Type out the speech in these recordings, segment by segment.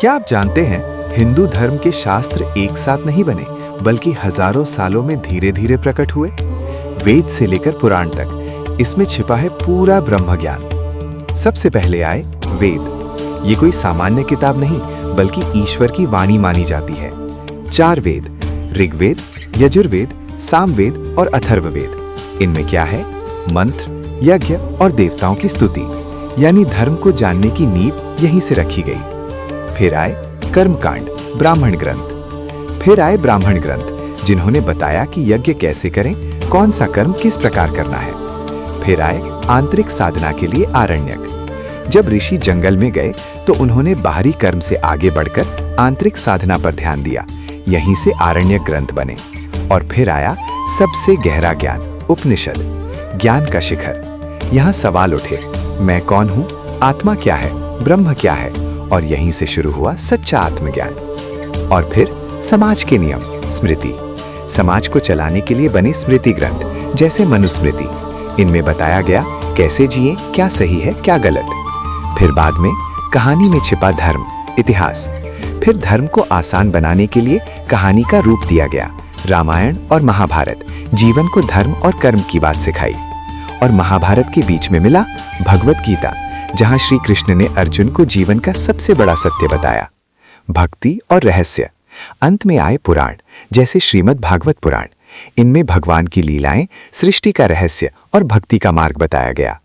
क्या आप जानते हैं, हिंदू धर्म के शास्त्र एक साथ नहीं बने, बल्कि हजारों सालों में धीरे धीरे प्रकट हुए। वेद से लेकर पुराण तक इसमें छिपा है पूरा ब्रह्म ज्ञान। सबसे पहले आए वेद। ये कोई सामान्य किताब नहीं, बल्कि ईश्वर की वाणी मानी जाती है। 4 वेद, ऋग्वेद, यजुर्वेद, सामवेद और अथर्ववेद। इनमें क्या है? मंत्र, यज्ञ और देवताओं की स्तुति, यानी धर्म को जानने की नींव यहीं से रखी गई। फिर आए कर्मकांड, ब्राह्मण ग्रंथ। फिर आए ब्राह्मण ग्रंथ, जिन्होंने बताया कि यज्ञ कैसे करें, कौन सा कर्म किस प्रकार करना है। फिर आए आंतरिक साधना के लिए आरण्यक। जब ऋषि जंगल में गए तो उन्होंने बाहरी कर्म से आगे बढ़कर आंतरिक साधना पर ध्यान दिया। यहीं से आरण्यक ग्रंथ बने। और फिर आया सबसे गहरा ज्ञान, उपनिषद, ज्ञान का शिखर। यहाँ सवाल उठे, मैं कौन हूँ, आत्मा क्या है, ब्रह्म क्या है, और यहीं से शुरू हुआ सच्चा आत्मज्ञान। और फिर समाज के नियम, स्मृति। समाज को चलाने के लिए बने स्मृति ग्रंथ, जैसे मनुस्मृति। इनमें बताया गया कैसे जिए, क्या सही है, क्या गलत। फिर बाद में कहानी में छिपा धर्म, इतिहास। फिर धर्म को आसान बनाने के लिए कहानी का रूप दिया गया। रामायण और महाभारत जीवन को धर्म और कर्म की बात सिखाई। और महाभारत के बीच में मिला भगवत गीता, जहां श्री कृष्ण ने अर्जुन को जीवन का सबसे बड़ा सत्य बताया। भक्ति और रहस्य। अंत में आए पुराण, जैसे श्रीमद् भागवत पुराण। इनमें भगवान की लीलाएं, सृष्टि का रहस्य और भक्ति का मार्ग बताया गया।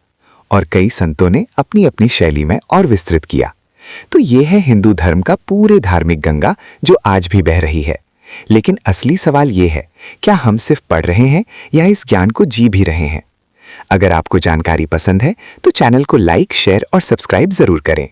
और कई संतों ने अपनी अपनी शैली में और विस्तृत किया। तो ये है हिंदू धर्म का पूरे धार्मिक गंगा, जो आज भी बह रही है। लेकिन असली सवाल ये है, क्या हम सिर्फ पढ़ रहे हैं या इस ज्ञान को जी भी रहे हैं? अगर आपको जानकारी पसंद है तो चैनल को लाइक, शेयर और सब्सक्राइब जरूर करें।